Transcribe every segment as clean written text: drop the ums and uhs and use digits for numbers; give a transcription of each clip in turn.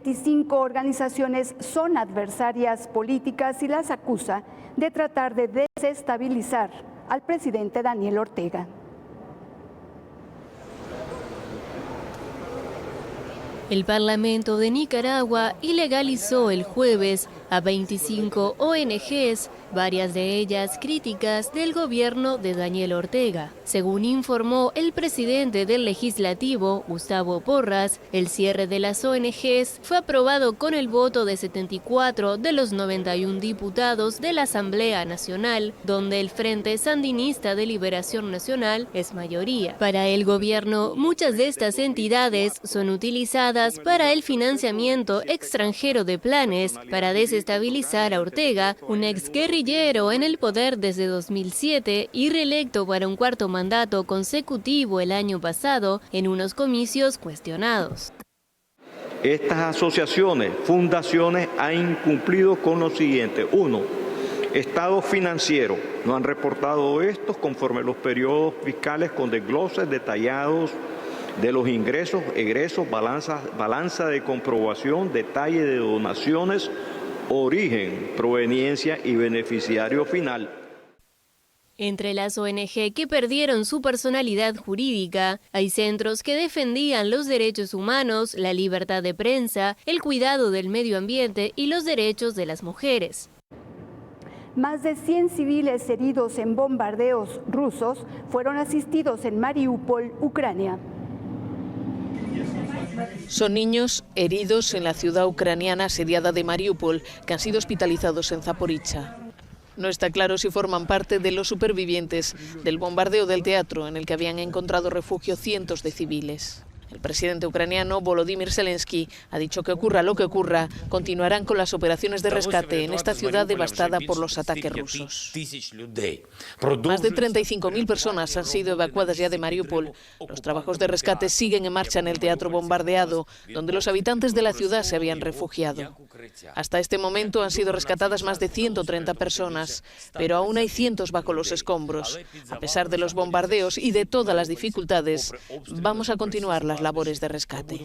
25 organizaciones son adversarias políticas y las acusa de tratar de desestabilizar al presidente Daniel Ortega. El Parlamento de Nicaragua ilegalizó el jueves a 25 ONGs, varias de ellas críticas del gobierno de Daniel Ortega. Según informó el presidente del Legislativo, Gustavo Porras, el cierre de las ONGs fue aprobado con el voto de 74 de los 91 diputados de la Asamblea Nacional, donde el Frente Sandinista de Liberación Nacional es mayoría. Para el gobierno, muchas de estas entidades son utilizadas para el financiamiento extranjero de planes para desestabilizar a Ortega, un exguerrillero en el poder desde 2007 y reelecto para un cuarto mandato consecutivo el año pasado en unos comicios cuestionados. Estas asociaciones, fundaciones han incumplido con lo siguiente. 1. Estados financieros no han reportado estos conforme los periodos fiscales con desgloses detallados de los ingresos, egresos, balanza de comprobación, detalle de donaciones, origen, proveniencia y beneficiario final. Entre las ONG que perdieron su personalidad jurídica, hay centros que defendían los derechos humanos, la libertad de prensa, el cuidado del medio ambiente y los derechos de las mujeres. Más de 100 civiles heridos en bombardeos rusos fueron asistidos en Mariupol, Ucrania. Son niños heridos en la ciudad ucraniana asediada de Mariupol, que han sido hospitalizados en Zaporizhia. No está claro si forman parte de los supervivientes del bombardeo del teatro en el que habían encontrado refugio cientos de civiles. El presidente ucraniano Volodymyr Zelensky ha dicho que ocurra lo que ocurra, continuarán con las operaciones de rescate en esta ciudad devastada por los ataques rusos. Más de 35.000 personas han sido evacuadas ya de Mariupol. Los trabajos de rescate siguen en marcha en el teatro bombardeado, donde los habitantes de la ciudad se habían refugiado. Hasta este momento han sido rescatadas más de 130 personas, pero aún hay cientos bajo los escombros. A pesar de los bombardeos y de todas las dificultades, vamos a continuar las labores de rescate.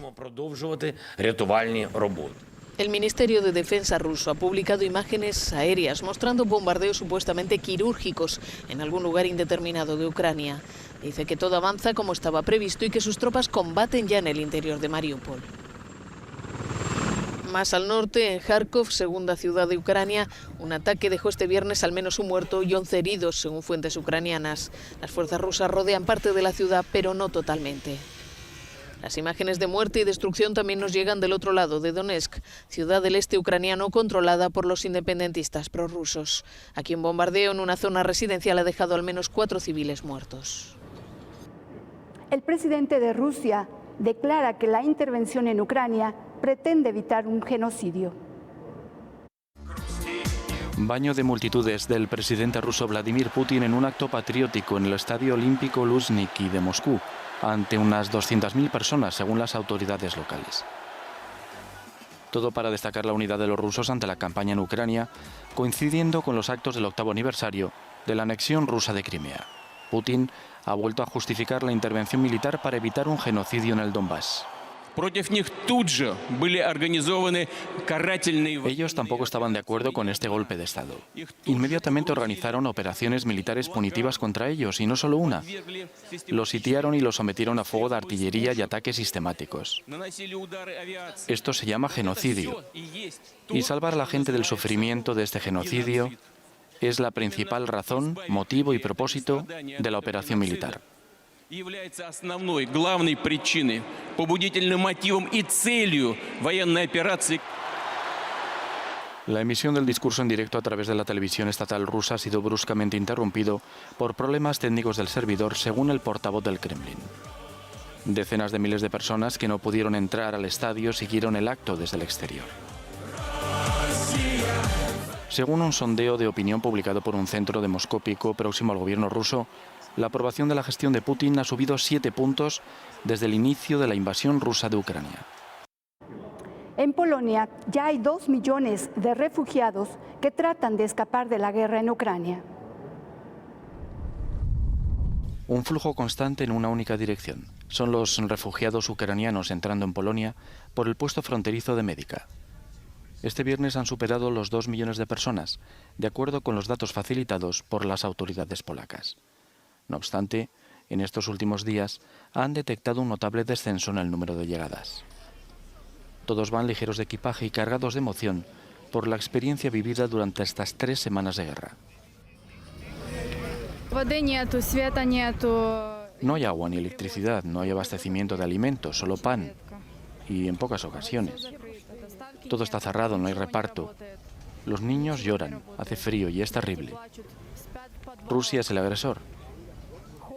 El Ministerio de Defensa ruso ha publicado imágenes aéreas mostrando bombardeos supuestamente quirúrgicos en algún lugar indeterminado de Ucrania. Dice que todo avanza como estaba previsto y que sus tropas combaten ya en el interior de Mariupol. Más al norte, en Kharkov, segunda ciudad de Ucrania, un ataque dejó este viernes al menos un muerto y 11 heridos, según fuentes ucranianas. Las fuerzas rusas rodean parte de la ciudad, pero no totalmente. Las imágenes de muerte y destrucción también nos llegan del otro lado, de Donetsk, ciudad del este ucraniano controlada por los independentistas prorrusos. Aquí un bombardeo en una zona residencial ha dejado al menos 4 civiles muertos. El presidente de Rusia declara que la intervención en Ucrania pretende evitar un genocidio. Baño de multitudes del presidente ruso Vladimir Putin en un acto patriótico en el Estadio Olímpico Luzhniki de Moscú, ante unas 200.000 personas, según las autoridades locales. Todo para destacar la unidad de los rusos ante la campaña en Ucrania, coincidiendo con los actos del 8º aniversario de la anexión rusa de Crimea. Putin ha vuelto a justificar la intervención militar para evitar un genocidio en el Donbass. Ellos tampoco estaban de acuerdo con este golpe de Estado. Inmediatamente organizaron operaciones militares punitivas contra ellos, y no solo una. Los sitiaron y los sometieron a fuego de artillería y ataques sistemáticos. Esto se llama genocidio. Y salvar a la gente del sufrimiento de este genocidio es la principal razón, motivo y propósito de la operación militar. Является основной, главной причиной, побудительным мотивом и целью военной операции. La emisión del discurso en directo a través de la televisión estatal rusa ha sido bruscamente interrumpido por problemas técnicos del servidor, según el portavoz del Kremlin. Decenas de miles de personas que no pudieron entrar al estadio siguieron el acto desde el exterior. Según un sondeo de opinión publicado por un centro demoscópico próximo al gobierno ruso, la aprobación de la gestión de Putin ha subido 7 puntos desde el inicio de la invasión rusa de Ucrania. En Polonia ya hay 2 millones de refugiados que tratan de escapar de la guerra en Ucrania. Un flujo constante en una única dirección. son los refugiados ucranianos entrando en Polonia por el puesto fronterizo de Médica. Este viernes han superado los 2 millones de personas, de acuerdo con los datos facilitados por las autoridades polacas. No obstante, en estos últimos días han detectado un notable descenso en el número de llegadas. Todos van ligeros de equipaje y cargados de emoción por la experiencia vivida durante estas 3 semanas de guerra. No hay agua ni electricidad, no hay abastecimiento de alimentos, solo pan, y en pocas ocasiones. Todo está cerrado, no hay reparto. Los niños lloran, hace frío y es terrible. Rusia es el agresor.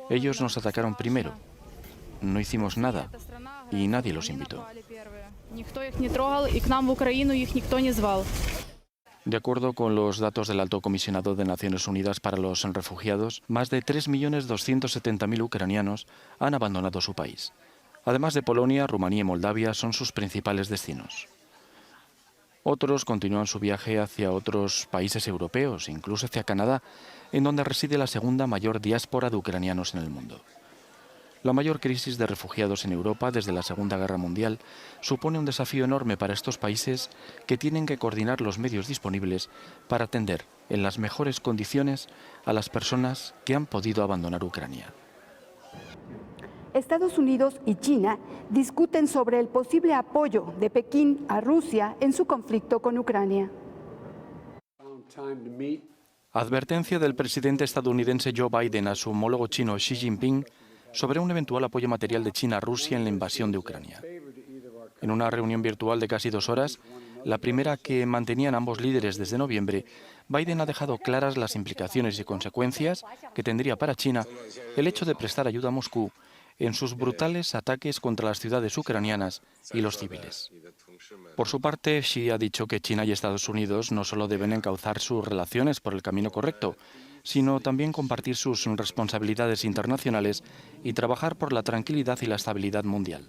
Ellos nos atacaron primero. No hicimos nada y nadie los invitó. De acuerdo con los datos del Alto Comisionado de Naciones Unidas para los Refugiados, más de 3.270.000 ucranianos han abandonado su país. Además de Polonia, Rumanía y Moldavia son sus principales destinos. Otros continúan su viaje hacia otros países europeos, incluso hacia Canadá, en donde reside la segunda mayor diáspora de ucranianos en el mundo. La mayor crisis de refugiados en Europa desde la Segunda Guerra Mundial supone un desafío enorme para estos países que tienen que coordinar los medios disponibles para atender en las mejores condiciones a las personas que han podido abandonar Ucrania. Estados Unidos y China discuten sobre el posible apoyo de Pekín a Rusia en su conflicto con Ucrania. Advertencia del presidente estadounidense Joe Biden a su homólogo chino Xi Jinping sobre un eventual apoyo material de China a Rusia en la invasión de Ucrania. En una reunión virtual de casi 2 horas, la primera que mantenían ambos líderes desde noviembre, Biden ha dejado claras las implicaciones y consecuencias que tendría para China el hecho de prestar ayuda a Moscú en sus brutales ataques contra las ciudades ucranianas y los civiles. Por su parte, Xi ha dicho que China y Estados Unidos no solo deben encauzar sus relaciones por el camino correcto, sino también compartir sus responsabilidades internacionales y trabajar por la tranquilidad y la estabilidad mundial.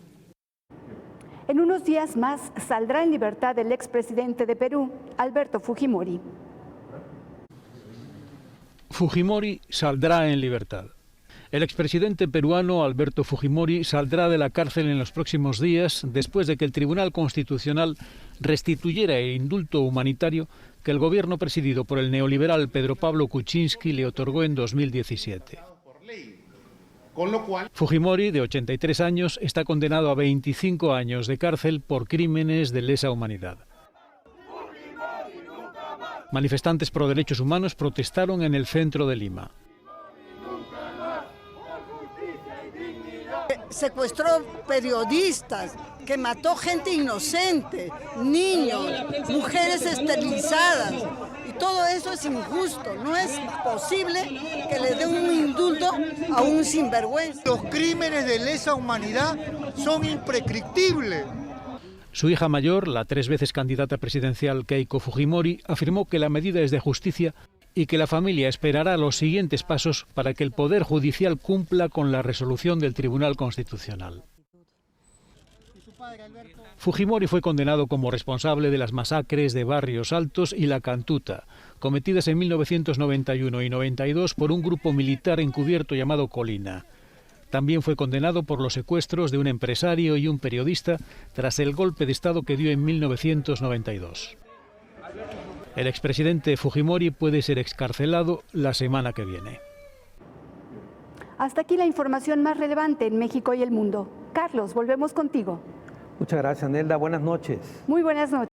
En unos días más saldrá en libertad el expresidente de Perú, Alberto Fujimori. Fujimori saldrá en libertad. El expresidente peruano Alberto Fujimori saldrá de la cárcel en los próximos días después de que el Tribunal Constitucional restituyera el indulto humanitario que el gobierno presidido por el neoliberal Pedro Pablo Kuczynski le otorgó en 2017. Fujimori, de 83 años, está condenado a 25 años de cárcel por crímenes de lesa humanidad. Manifestantes pro derechos humanos protestaron en el centro de Lima. Secuestró periodistas, que mató gente inocente, niños, mujeres esterilizadas. Y todo eso es injusto. No es posible que le den un indulto a un sinvergüenza. Los crímenes de lesa humanidad son imprescriptibles. Su hija mayor, la 3 veces candidata presidencial Keiko Fujimori, afirmó que la medida es de justicia y que la familia esperará los siguientes pasos para que el Poder Judicial cumpla con la resolución del Tribunal Constitucional. Fujimori fue condenado como responsable de las masacres de Barrios Altos y La Cantuta, cometidas en 1991 y 92 por un grupo militar encubierto llamado Colina. También fue condenado por los secuestros de un empresario y un periodista tras el golpe de Estado que dio en 1992. El expresidente Fujimori puede ser excarcelado la semana que viene. Hasta aquí la información más relevante en México y el mundo. Carlos, volvemos contigo. Muchas gracias, Nelda. Buenas noches. Muy buenas noches.